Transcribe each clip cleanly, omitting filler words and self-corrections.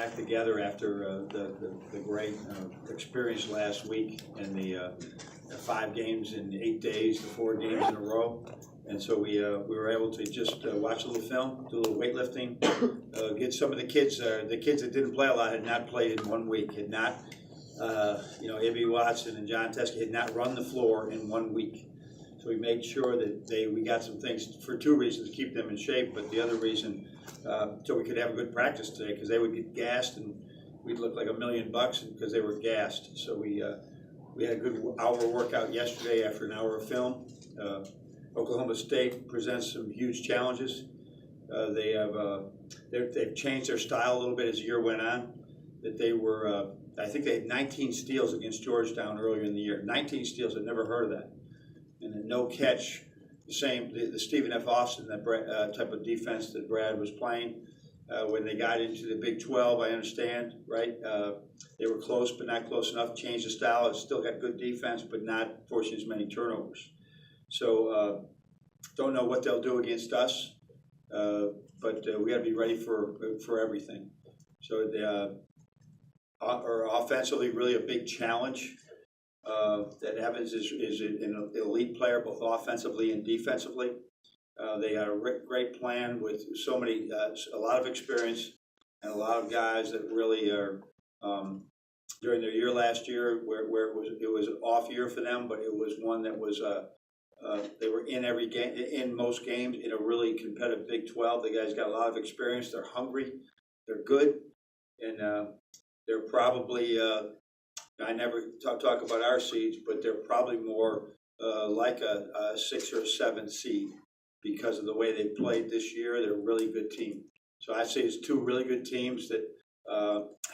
back together after the great experience last week in the 5 games in 8 days, the 4 games in a row. And so we were able to just watch a little film, do a little weightlifting, get some of the kids that didn't play a lot had not played in 1 week, had not, Ibby Watson and John Teskey had not run the floor in 1 week. So we made sure that we got some things for 2 reasons, keep them in shape, but the other reason, so we could have a good practice today, because they would get gassed and we'd look like $1 million because they were gassed. So we had a good hour workout yesterday after an hour of film. Oklahoma State presents some huge challenges. They've changed their style a little bit as the year went on. That they were, I think they had 19 steals against Georgetown earlier in the year. 19 steals, I'd never heard of that. And then no catch, the Stephen F. Austin type of defense that Brad was playing. When they got into the Big 12, I understand, right? They were close, but not close enough. Changed the style. It's still got good defense, but not forcing as many turnovers. So don't know what they'll do against us, but we got to be ready for everything. So or offensively, really a big challenge. That Evans is an elite player, both offensively and defensively. They had a great plan with a lot of experience and a lot of guys that really are during their year last year, where it was an off year for them, but it was one that was they were in every game, in most games, in a really competitive Big 12. The guys got a lot of experience. They're hungry. They're good, and they're probably. I never talk about our seeds, but they're probably more like a 6 or 7 seed because of the way they played this year. They're a really good team. So I'd say it's 2 really good teams that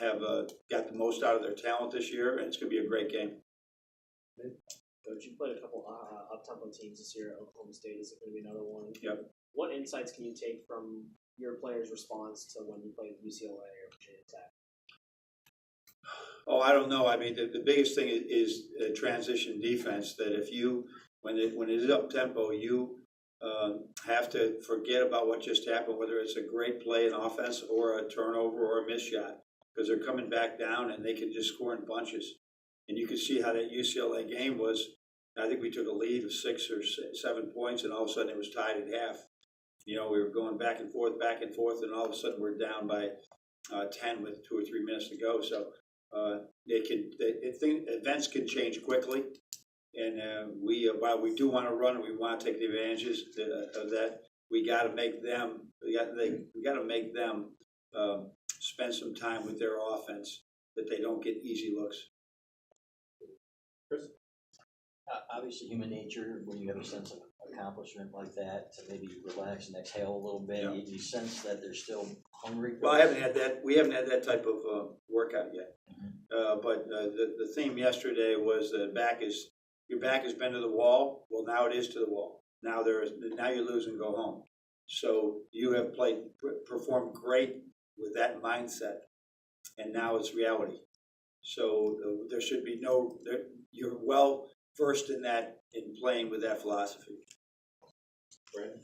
have got the most out of their talent this year, and it's going to be a great game. Coach, you played a couple up-tempo teams this year. Oklahoma State is going to be another one. Yep. What insights can you take from your players' response to when you played UCLA or Virginia Tech? Oh, I don't know. I mean, the biggest thing is transition defense. That if when it is up tempo, you have to forget about what just happened, whether it's a great play in offense or a turnover or a missed shot, because they're coming back down and they can just score in bunches. And you can see how that UCLA game was. I think we took a lead of 6 or 7 points, and all of a sudden it was tied at half. We were going back and forth, and all of a sudden we're down by 10 with 2 or 3 minutes to go. So. Events can change quickly, and while we do want to run and we want to take the advantages of that, we got to make them. We got to make them spend some time with their offense, that they don't get easy looks. Chris? Obviously, human nature, when you have a sense of accomplishment like that, to maybe relax and exhale a little bit. Yeah. You sense that they're still hungry. Well, I haven't had that. We haven't had that type of workout yet. Mm-hmm. But the theme yesterday was your back has been to the wall. Well, now it is to the wall. Now you lose and go home. So you have performed great with that mindset, and now it's reality. So there should be you're well versed in that, in playing with that philosophy. Brandon?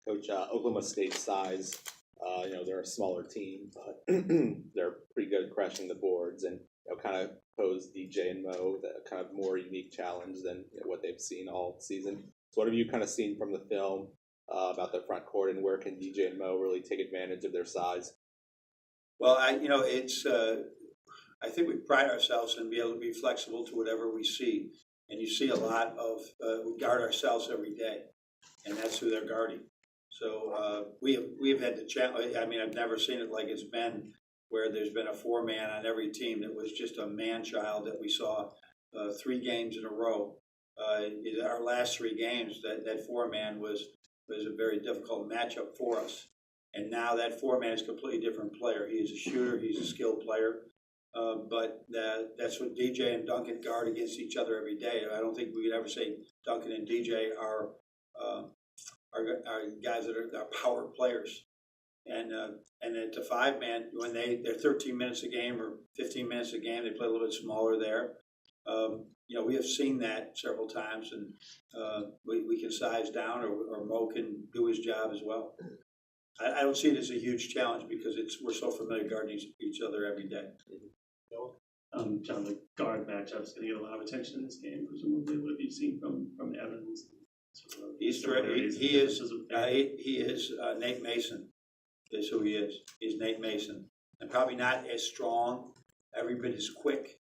Coach, Oklahoma State size, they're a smaller team, but they're pretty good at crashing the boards, and kind of pose DJ and Mo that kind of more unique challenge than what they've seen all season. So what have you kind of seen from the film about their front court, and where can DJ and Mo really take advantage of their size? Well, I think we pride ourselves in being able to be flexible to whatever we see. And you see a lot of, we guard ourselves every day, and that's who they're guarding. So we've had the challenge. I mean, I've never seen it like it's been, where there's been a 4-man on every team that was just a man-child that we saw 3 games in a row. Our last 3 games, that 4-man was a very difficult matchup for us. And now that 4-man is a completely different player. He is a shooter. He's a skilled player. But that's what DJ and Duncan guard against each other every day. I don't think we could ever say Duncan and DJ are guys that are power players. And at the 5-man, when they're 13 minutes a game or 15 minutes a game, they play a little bit smaller there. We have seen that several times, and we can size down, or Mo can do his job as well. I don't see it as a huge challenge because we're so familiar guarding each other every day. John, the guard matchup's going to get a lot of attention in this game. Presumably, what have you seen from Evans? He is Nate Mason is who he is. He's Nate Mason, and probably not as strong, every bit as quick,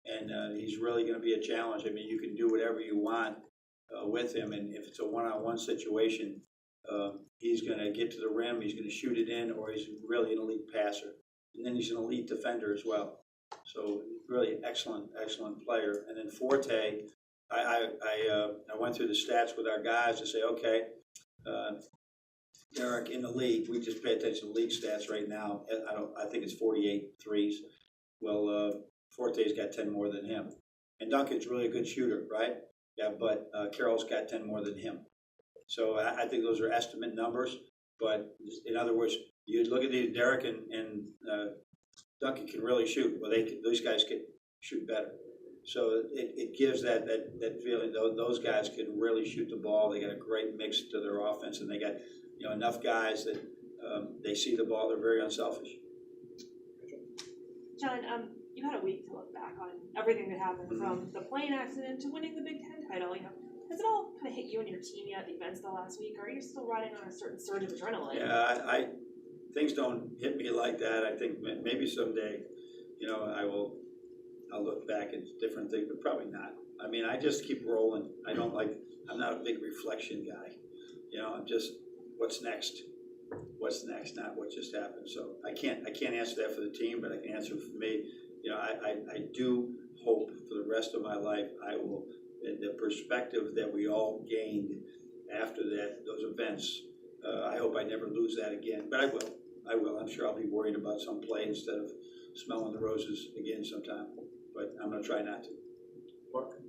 and he's really going to be a challenge. I mean, you can do whatever you want with him, and if it's a one-on-one situation, he's going to get to the rim, he's going to shoot it in, or he's really an elite passer, and then he's an elite defender as well. So really excellent player. And then Forte, I went through the stats with our guys to say, okay, Derek in the league, we just pay attention to league stats right now. I think it's 48 threes. Well, Forte's got 10 more than him. And Duncan's really a good shooter, right? Yeah, but Carroll's got 10 more than him. So I think those are estimate numbers. But in other words, you look at these, Derek and Duncan can really shoot. Well, those guys can shoot better. So it gives that feeling. Those guys can really shoot the ball. They got a great mix to their offense, and they got enough guys that they see the ball. They're very unselfish. John, you had a week to look back on everything that happened from the plane accident to winning the Big Ten title. Has it all kind of hit you and your team yet? The events the last week, or are you still riding on a certain surge of adrenaline? Yeah, things don't hit me like that. I think maybe someday, I'll look back at different things, but probably not. I mean, I just keep rolling. I'm not a big reflection guy. I'm just, what's next? What's next, not what just happened. So I can't answer that for the team, but I can answer for me. I do hope for the rest of my life I will, the perspective that we all gained after those events, I hope I never lose that again, but I will. I'm sure I'll be worried about some play instead of smelling the roses again sometime, but I'm going to try not to. Mark?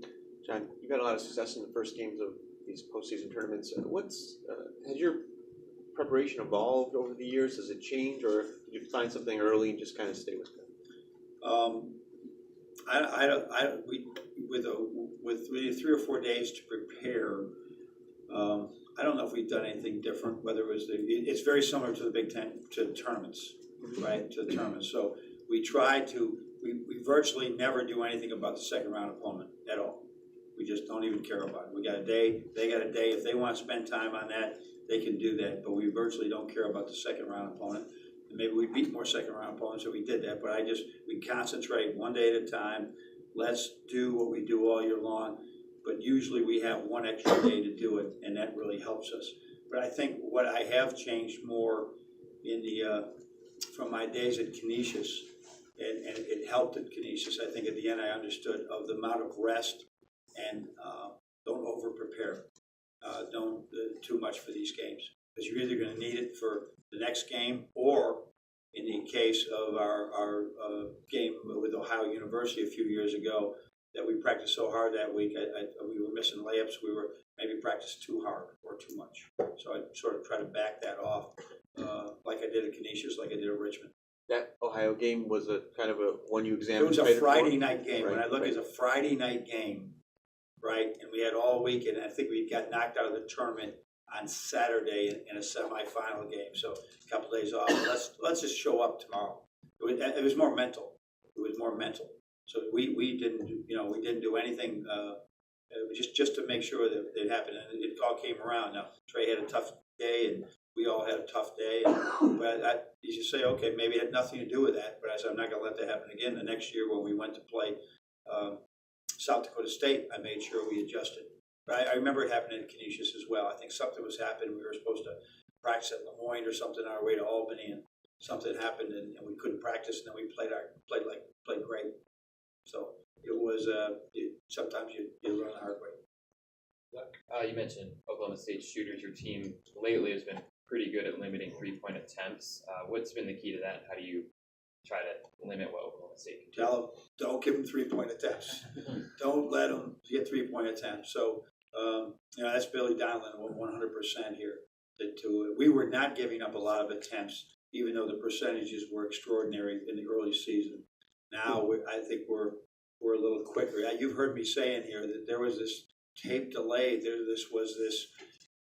John, you've had a lot of success in the first games of these postseason tournaments. Has your preparation evolved over the years? Does it change, or did you find something early and just kind of stay with it? With 3 or 4 days to prepare, I don't know if we've done anything different. Whether it was it's very similar to the Big Ten, to tournaments, right? To the tournaments. So we virtually never do anything about the second round opponent at all. We just don't even care about it. We got a day. They got a day. If they want to spend time on that, they can do that. But we virtually don't care about the second round opponent. And maybe we beat more second round opponents if we did that. But we concentrate one day at a time. Let's do what we do all year long. But usually we have one extra day to do it, and that really helps us. But I think what I have changed more from my days at Canisius, and it helped at Canisius. I think at the end I understood of the amount of rest and don't over prepare. Don't too much for these games, because you're either going to need it for the next game, or in the case of our game with Ohio University a few years ago, that we practiced so hard that week, we were missing layups. We were maybe practiced too hard or too much. So I sort of try to back that off, like I did at Canisius, like I did at Richmond. That Ohio game was a kind of a one you examined. It was a Friday night game. Right, when I look at a Friday night game, right, and we had all week, and I think we got knocked out of the tournament on Saturday in a semifinal game. So a couple days off. Let's just show up tomorrow. It was more mental. It was more mental. So we didn't do anything just to make sure that it happened, and it all came around. Now Trey had a tough day, and we all had a tough day. But you should say, okay, maybe it had nothing to do with that. But I said, I'm not going to let that happen again. The next year when we went to play South Dakota State, I made sure we adjusted. But I remember it happening at Canisius as well. I think something was happening. We were supposed to practice at Lemoyne or something on our way to Albany, and something happened, and we couldn't practice. And then we played great. So it was. Sometimes you learn the hard way. You mentioned Oklahoma State shooters. Your team lately has been pretty good at limiting 3-point attempts. What's been the key to that? How do you try to limit what Oklahoma State can do? Tell them, don't give them 3-point attempts. Don't let them get 3-point attempts. So that's Billy Donlin 100% here. We were not giving up a lot of attempts, even though the percentages were extraordinary in the early season. Now I think we're a little quicker. You've heard me saying here that there was this tape delay. This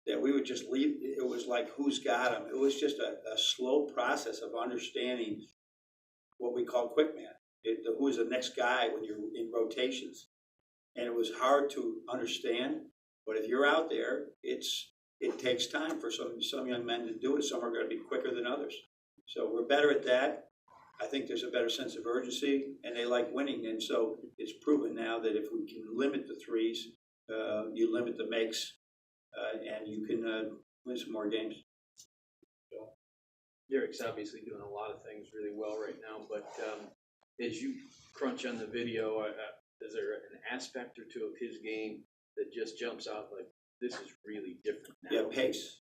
that we would just leave. It was like, who's got him? It was just a slow process of understanding what we call quick man. Who is the next guy when you're in rotations. And it was hard to understand, but if you're out there, it takes time for some young men to do it. Some are going to be quicker than others. So we're better at that. I think there's a better sense of urgency, and they like winning. And so it's proven now that if we can limit the threes, you limit the makes, and you can win some more games. Derek's obviously doing a lot of things really well right now, but as you crunch on the video, is there an aspect or two of his game that just jumps out like, this is really different now? Yeah, pace.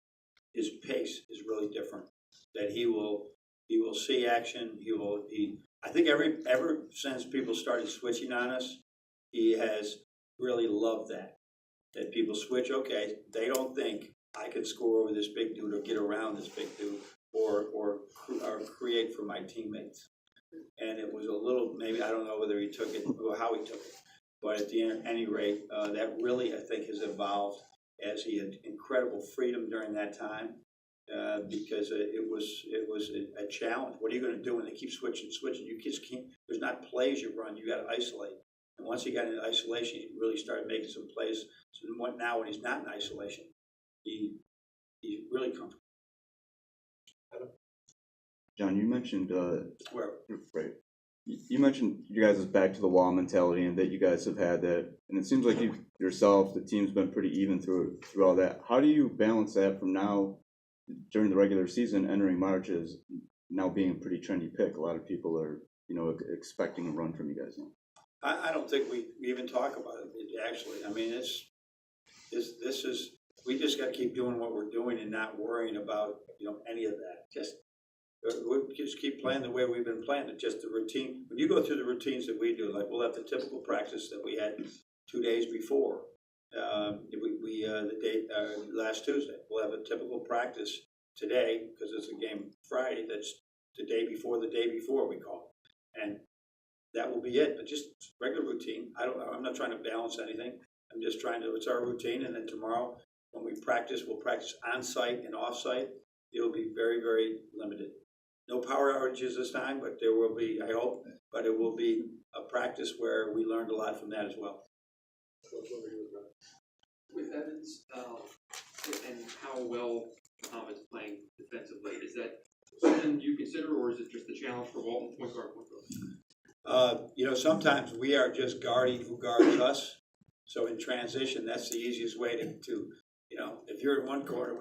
His pace is really different. That he will see action. I think ever since people started switching on us, he has really loved that. That people switch. Okay, they don't think I could score over this big dude or get around this big dude or create for my teammates. And it was a little, maybe I don't know whether he took it or how he took it, but at any rate, that really I think has evolved as he had incredible freedom during that time. Because it was a challenge. What are you going to do when they keep switching? You just can't. There's not plays you run. You got to isolate. And once he got into isolation, he really started making some plays. So now when he's not in isolation, he's really comfortable. John, you mentioned Where? right. You mentioned you guys' back to the wall mentality, and that you guys have had that. And it seems like you yourself, the team's been pretty even through all that. How do you balance that from now? During the regular season, entering March is now being a pretty trendy pick. A lot of people are, expecting a run from you guys now. I don't think we even talk about it actually. I mean, this is we just got to keep doing what we're doing and not worrying about any of that. We just keep playing the way we've been playing. It's just the routine. When you go through the routines that we do, like we'll have the typical practice that we had 2 days before. The date last Tuesday. We'll have a typical practice today because it's a game Friday. That's the day before we call it, and that will be it. But just regular routine. I'm not trying to balance anything. I'm just trying to. It's our routine, and then tomorrow when we practice, we'll practice on site and off site. It'll be very, very limited. No power outages this time, but there will be. I hope, but it will be a practice where we learned a lot from that as well. With Evans and how well Muhammad's playing defensively, is that something you consider, or is it just the challenge for Walton, point guard? Sometimes we are just guarding who guards us. So in transition, that's the easiest way to if you're in one corner,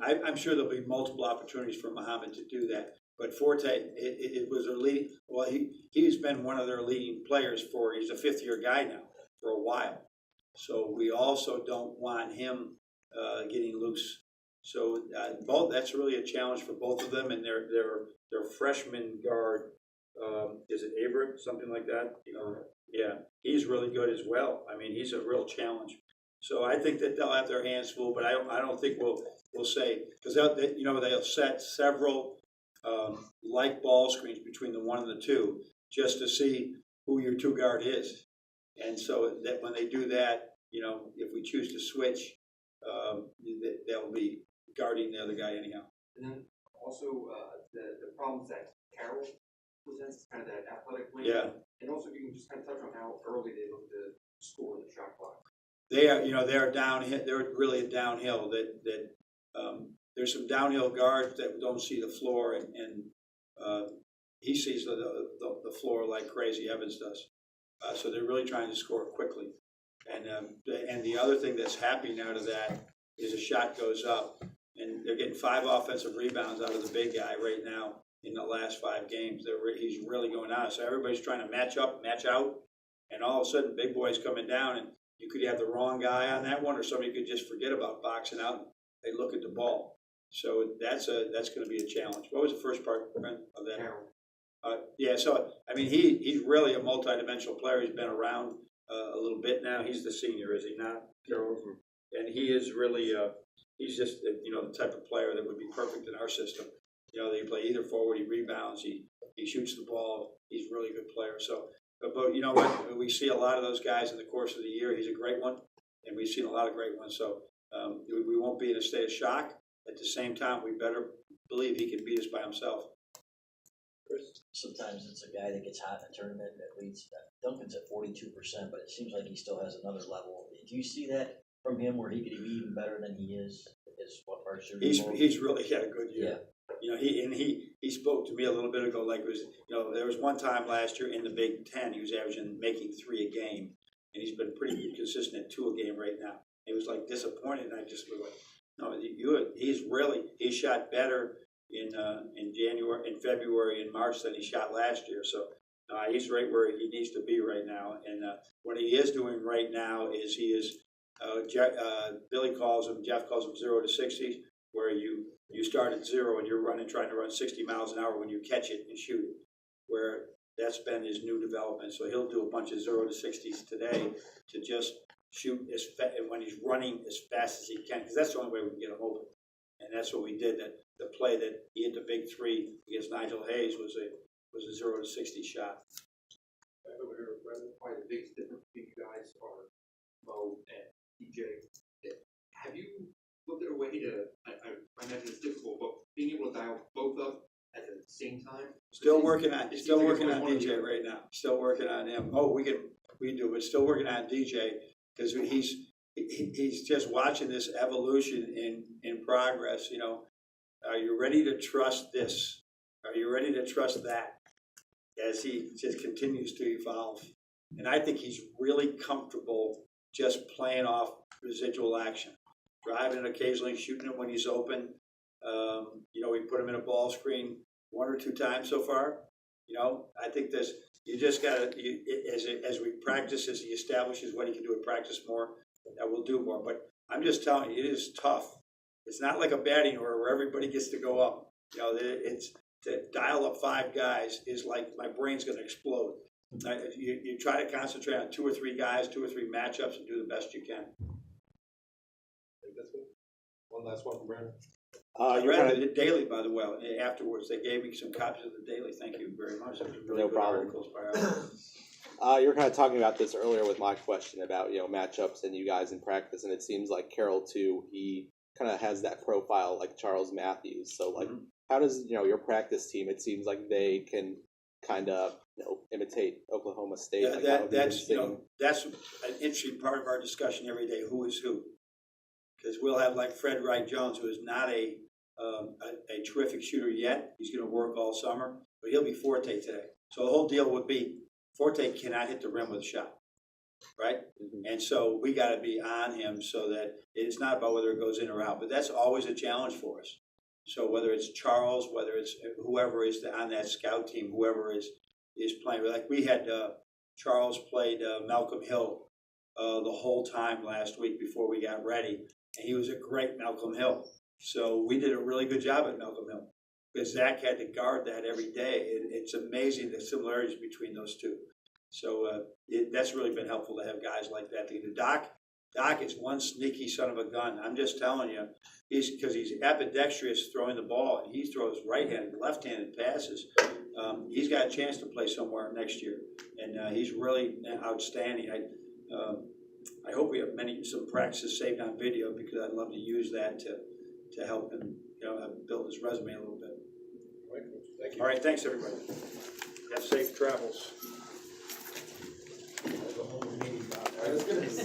I'm sure there'll be multiple opportunities for Muhammad to do that. But Forte, it was their leading. Well, he's been one of their leading players he's a fifth-year guy now for a while. So we also don't want him getting loose. So that's really a challenge for both of them. And their freshman guard, is it Averett, something like that? Yeah, he's really good as well. I mean, he's a real challenge. So I think that they'll have their hands full, but I don't think we'll say because they'll set several like ball screens between the one and the two just to see who your two guard is. And so that when they do that, if we choose to switch, they'll be guarding the other guy anyhow. And then also the problems that Carroll presents, kind of that athletic wing. Yeah. And also, if you can just kind of touch on how early they look to score in the shot clock. They are, they're downhill. They're really downhill. There's some downhill guards that don't see the floor, and he sees the floor like crazy. Evans does. So they're really trying to score quickly. And the other thing that's happening out of that is a shot goes up, and they're getting 5 offensive rebounds out of the big guy right now in the last 5 games. He's really going on. So everybody's trying to match up, match out, and all of a sudden, big boy's coming down, and you could have the wrong guy on that one, or somebody could just forget about boxing out. They look at the ball. So that's going to be a challenge. What was the first part of that? Yeah, so I mean, he's really a multidimensional player. He's been around a little bit now. He's the senior, is he not? And he is really he's just the type of player that would be perfect in our system. They play either forward, he rebounds, he shoots the ball. He's a really good player. So, but you know what? We see a lot of those guys in the course of the year. He's a great one, and we've seen a lot of great ones. So We won't be in a state of shock. At the same time, we better believe he can beat us by himself. Sometimes it's a guy that gets hot in a tournament that leads. Duncan's at 42%, but it seems like he still has another level. Do you see that from him where he could be even better than he is? Is what our shooting? He's really had a good year. Yeah. You know, he spoke to me a little bit ago, like it was, you know, there was one time last year in the Big Ten, he was making 3 a game, and he's been pretty consistent at 2 a game right now. He was like disappointed, and I just was like, no, he shot better in January, in February, and March than he shot last year. So he's right where he needs to be right now. And what he is doing right now is he is, Jeff calls him 0 to 60, where you start at 0 and you're trying to run 60 miles an hour when you catch it and shoot it, where that's been his new development. So he'll do a bunch of 0 to 60s today to just shoot when he's running as fast as he can, because that's the only way we can get him open. And that's what we did. That the play that he hit the big 3 against Nigel Hayes was a 0 to 60 shot. Probably the biggest difference between you guys are Mo and DJ. Have you looked at a way to? I imagine it's difficult, but being able to dial both up at the same time. Still working on DJ right now. Still working on him. Oh, we do, but still working on DJ because he's just watching this evolution in progress. You know, are you ready to trust this? Are you ready to trust that? As he just continues to evolve, and I think he's really comfortable just playing off residual action, driving occasionally, shooting it when he's open. You know, we put him in a ball screen 1 or 2 times so far. You know, I think you just got to, as we practice, as he establishes what he can do in practice more, that we'll do more. But I'm just telling you, it is tough. It's not like a batting order where everybody gets to go up. You know, it's to dial up 5 guys is like my brain's going to explode. You try to concentrate on 2 or 3 guys, 2 or 3 matchups, and do the best you can. One last one from Brandon. I read the Daily, by the way. Afterwards, they gave me some copies of the Daily. Thank you very much. It was really No good problem. articles by our You were kind of talking about this earlier with my question about, you know, matchups and you guys in practice, and it seems like Carroll too, he kind of has that profile like Charles Matthews. So like, how does, you know, your practice team, it seems like they can kind of, you know, imitate Oklahoma State. Yeah, like that's an interesting part of our discussion every day. Who is who? Because we'll have like Fred Wright Jones, who is not a terrific shooter yet. He's going to work all summer, but he'll be Forte today. So the whole deal would be Forte cannot hit the rim with a shot, right? Mm-hmm. And so we got to be on him so that it's not about whether it goes in or out, but that's always a challenge for us. So whether it's Charles, whether it's whoever is on that scout team, whoever is playing, like we had Charles played Malcolm Hill the whole time last week before we got ready, and he was a great Malcolm Hill. So we did a really good job at Malcolm Hill because Zach had to guard that every day. It's amazing the similarities between those two. So that's really been helpful to have guys like that. Doc is one sneaky son of a gun. I'm just telling you, because he's ambidextrous throwing the ball, and he throws right-handed, left-handed passes. He's got a chance to play somewhere next year, and he's really outstanding. I hope we have some practices saved on video because I'd love to use that to help him, you know, build his resume a little bit. All right, Coach. Thank you. All right, thanks everybody. Have safe travels. I was gonna say.